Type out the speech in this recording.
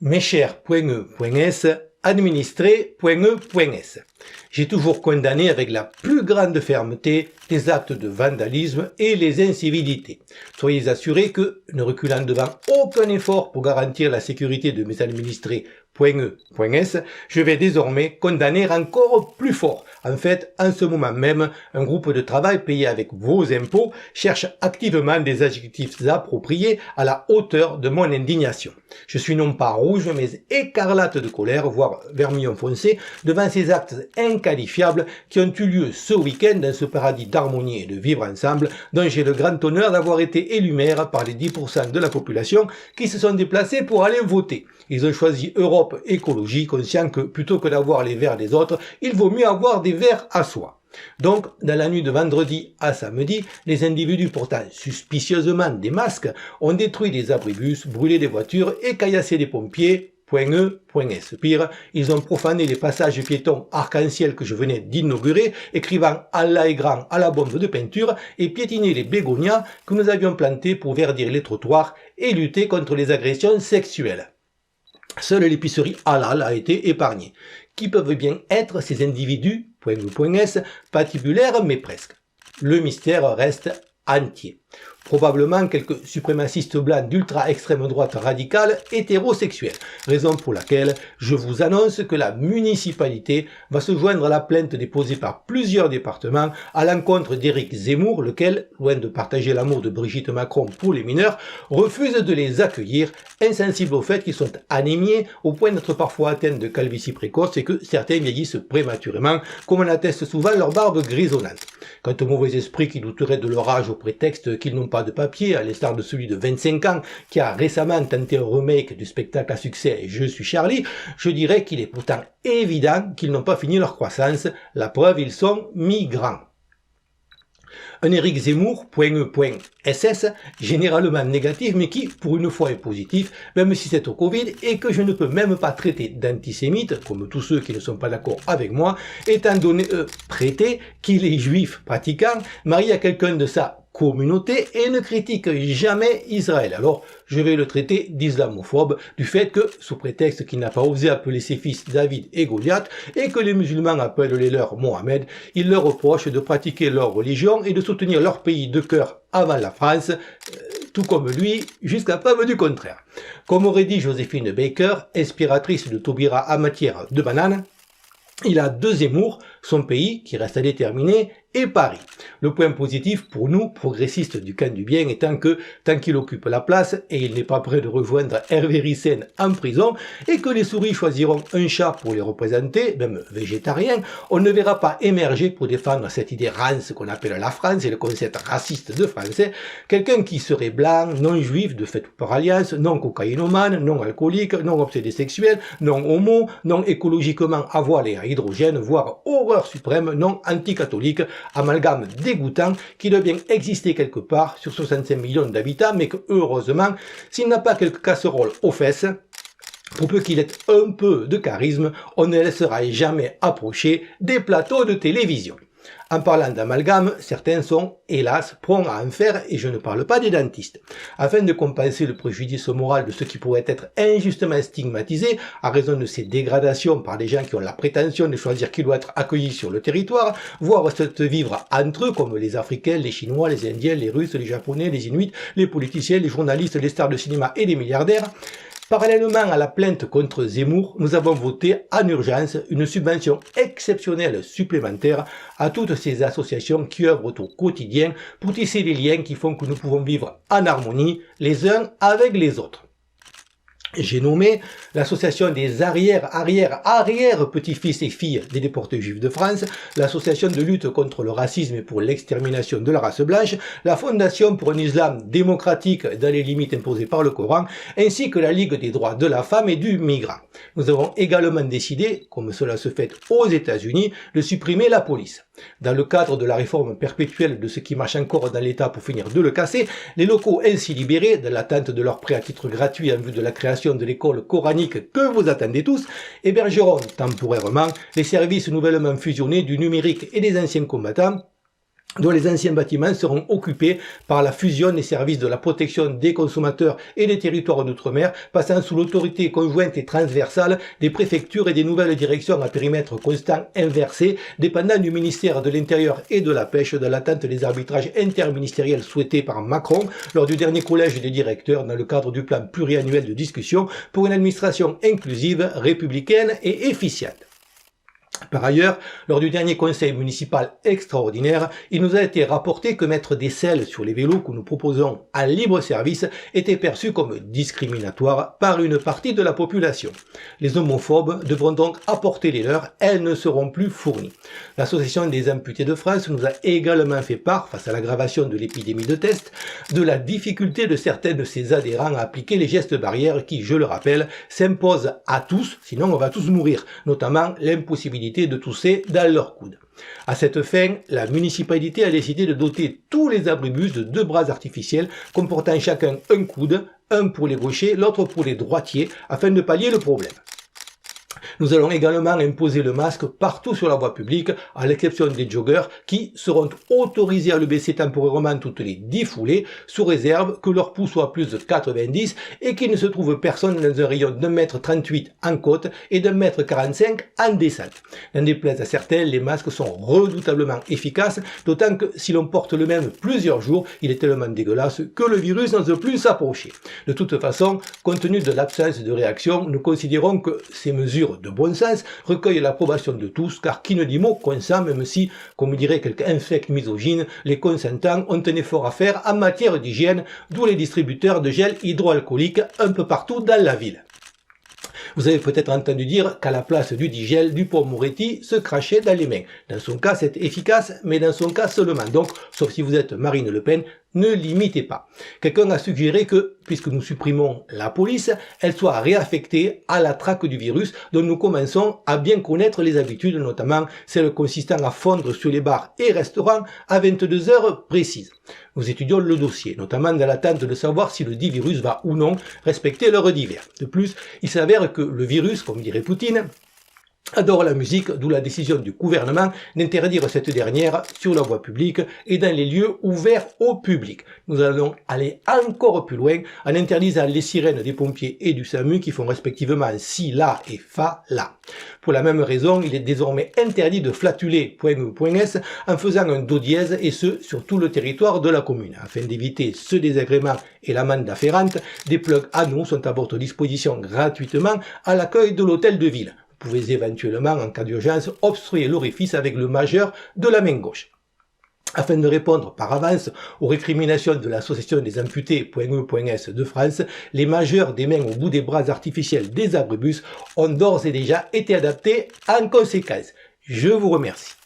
Mes chers .e.s, administrés.e.s. J'ai toujours condamné avec la plus grande fermeté les actes de vandalisme et les incivilités. Soyez assurés que, ne reculant devant aucun effort pour garantir la sécurité de mes administrés .e.s, je vais désormais condamner encore plus fort. En fait, en ce moment même, un groupe de travail payé avec vos impôts cherche activement des adjectifs appropriés à la hauteur de mon indignation. Je suis non pas rouge, mais écarlate de colère, voire vermillon foncé, devant ces actes inqualifiables qui ont eu lieu ce week-end dans ce paradis d'harmonie et de vivre ensemble, dont j'ai le grand honneur d'avoir été élu maire par les 10% de la population qui se sont déplacés pour aller voter. Ils ont choisi Europe Écologie, conscients que plutôt que d'avoir les verts des autres, il vaut mieux avoir des verts à soi. Donc, dans la nuit de vendredi à samedi, les individus portant suspicieusement des masques ont détruit des abribus, brûlé des voitures et caillassé des pompiers. .e.s. Pire, ils ont profané les passages piétons arc-en-ciel que je venais d'inaugurer, écrivant Allah est grand à la bombe de peinture et piétiné les bégonias que nous avions plantés pour verdir les trottoirs et lutter contre les agressions sexuelles. Seule l'épicerie halal a été épargnée. Qui peuvent bien être ces individus .e.s, patibulaires mais presque. Le mystère reste entier. Probablement quelques suprémacistes blancs d'ultra-extrême droite radicale hétérosexuels, raison pour laquelle je vous annonce que la municipalité va se joindre à la plainte déposée par plusieurs départements à l'encontre d'Éric Zemmour, lequel, loin de partager l'amour de Brigitte Macron pour les mineurs, refuse de les accueillir, insensible au fait qu'ils sont anémiés au point d'être parfois atteints de calvitie précoce et que certains vieillissent prématurément, comme en atteste souvent leur barbe grisonnante. Quant aux mauvais esprits qui douteraient de leur âge au prétexte qu'ils n'ont pas de papier, à l'instar de celui de 25 ans qui a récemment tenté un remake du spectacle à succès Je suis Charlie, je dirais qu'il est pourtant évident qu'ils n'ont pas fini leur croissance, la preuve ils sont migrants. Un Éric Zemmour, .e.ss, généralement négatif, mais qui, pour une fois, est positif, même si c'est au Covid, et que je ne peux même pas traiter d'antisémite, comme tous ceux qui ne sont pas d'accord avec moi, étant donné, prêté, qu'il est juif pratiquant, marié à quelqu'un de sa communauté et ne critique jamais Israël. Alors, je vais le traiter d'islamophobe du fait que, sous prétexte qu'il n'a pas osé appeler ses fils David et Goliath et que les musulmans appellent les leurs Mohamed, il leur reproche de pratiquer leur religion et de soutenir leur pays de cœur avant la France, tout comme lui, jusqu'à preuve du contraire. Comme aurait dit Joséphine Baker, inspiratrice de Taubira en matière de bananes, il a deux Zemmour, son pays, qui reste à déterminer, et Paris. Le point positif pour nous, progressistes du camp du bien, étant que, tant qu'il occupe la place, et il n'est pas prêt de rejoindre Hervé Ryssen en prison, et que les souris choisiront un chat pour les représenter, même végétarien, on ne verra pas émerger pour défendre cette idée rance qu'on appelle la France et le concept raciste de français, quelqu'un qui serait blanc, non juif, de fait ou par alliance, non cocaïnomane, non alcoolique, non obsédé sexuel, non homo, non écologiquement à voile et à hydrogène, voire horreur suprême, non anticatholique, amalgame dégoûtant qui doit bien exister quelque part sur 65 millions d'habitants, mais que heureusement, s'il n'a pas quelques casseroles aux fesses, pour peu qu'il ait un peu de charisme, on ne laissera jamais approcher des plateaux de télévision. En parlant d'amalgame, certains sont, hélas, prompts à en faire, et je ne parle pas des dentistes. Afin de compenser le préjudice moral de ceux qui pourraient être injustement stigmatisés à raison de ces dégradations par des gens qui ont la prétention de choisir qui doit être accueilli sur le territoire, voire se vivre entre eux comme les Africains, les Chinois, les Indiens, les Russes, les Japonais, les Inuits, les politiciens, les journalistes, les stars de cinéma et les milliardaires. Parallèlement à la plainte contre Zemmour, nous avons voté en urgence une subvention exceptionnelle supplémentaire à toutes ces associations qui œuvrent au quotidien pour tisser les liens qui font que nous pouvons vivre en harmonie les uns avec les autres. J'ai nommé l'association des arrière-petits-fils et filles des déportés juifs de France, l'association de lutte contre le racisme et pour l'extermination de la race blanche, la fondation pour un islam démocratique dans les limites imposées par le Coran, ainsi que la Ligue des droits de la femme et du migrant. Nous avons également décidé, comme cela se fait aux États-Unis, de supprimer la police. Dans le cadre de la réforme perpétuelle de ce qui marche encore dans l'État pour finir de le casser, les locaux ainsi libérés, dans l'attente de leur prêt à titre gratuit en vue de la création de l'école coranique que vous attendez tous, hébergeront temporairement les services nouvellement fusionnés du numérique et des anciens combattants, dont les anciens bâtiments seront occupés par la fusion des services de la protection des consommateurs et des territoires d'outre-mer, passant sous l'autorité conjointe et transversale des préfectures et des nouvelles directions à périmètre constant inversé, dépendant du ministère de l'Intérieur et de la Pêche, dans l'attente des arbitrages interministériels souhaités par Macron lors du dernier collège des directeurs dans le cadre du plan pluriannuel de discussion pour une administration inclusive, républicaine et efficiente. Par ailleurs, lors du dernier conseil municipal extraordinaire, il nous a été rapporté que mettre des selles sur les vélos que nous proposons en libre service était perçu comme discriminatoire par une partie de la population. Les homophobes devront donc apporter les leurs, elles ne seront plus fournies. L'Association des amputés de France nous a également fait part, face à l'aggravation de l'épidémie de test, de la difficulté de certains de ses adhérents à appliquer les gestes barrières qui, je le rappelle, s'imposent à tous, sinon on va tous mourir, notamment l'impossibilité de tousser dans leur coude. À cette fin, la municipalité a décidé de doter tous les abribus de 2 bras artificiels comportant chacun un coude, un pour les gauchers, l'autre pour les droitiers, afin de pallier le problème. Nous allons également imposer le masque partout sur la voie publique, à l'exception des joggeurs qui seront autorisés à le baisser temporairement toutes les 10 foulées, sous réserve que leur pouls soit plus de 90 et qu'il ne se trouve personne dans un rayon d'1,38 m en côte et d'1,45 m en descente. N'en déplaise à certains, les masques sont redoutablement efficaces, d'autant que si l'on porte le même plusieurs jours, il est tellement dégueulasse que le virus n'ose plus s'approcher. De toute façon, compte tenu de l'absence de réaction, nous considérons que ces mesures de bon sens recueillent l'approbation de tous, car qui ne dit mot consent, même si, comme dirait quelques infects misogynes, les consentants ont un effort à faire en matière d'hygiène, d'où les distributeurs de gel hydroalcoolique un peu partout dans la ville. Vous avez peut-être entendu dire qu'à la place du Digel, Dupond-Moretti se crachait dans les mains. Dans son cas, c'est efficace, mais dans son cas seulement. Donc, sauf si vous êtes Marine Le Pen, ne l'imitez pas. Quelqu'un a suggéré que, puisque nous supprimons la police, elle soit réaffectée à la traque du virus, dont nous commençons à bien connaître les habitudes, notamment celles consistant à fondre sur les bars et restaurants à 22 heures précises. Nous étudions le dossier, notamment dans l'attente de savoir si le dit virus va ou non respecter l'heure d'hiver. De plus, il s'avère que le virus, comme dirait Poutine, adore la musique, d'où la décision du gouvernement d'interdire cette dernière sur la voie publique et dans les lieux ouverts au public. Nous allons aller encore plus loin en interdisant les sirènes des pompiers et du SAMU qui font respectivement si, la et fa, la. Pour la même raison, il est désormais interdit de flatuler .e.s en faisant un do dièse et ce sur tout le territoire de la commune. Afin d'éviter ce désagrément et l'amende afférente, des plugs anneaux sont à votre disposition gratuitement à l'accueil de l'hôtel de ville. Vous pouvez éventuellement, en cas d'urgence, obstruer l'orifice avec le majeur de la main gauche. Afin de répondre par avance aux récriminations de l'Association des amputés.e.s de France, les majeurs des mains au bout des bras artificiels des abribus ont d'ores et déjà été adaptés en conséquence. Je vous remercie.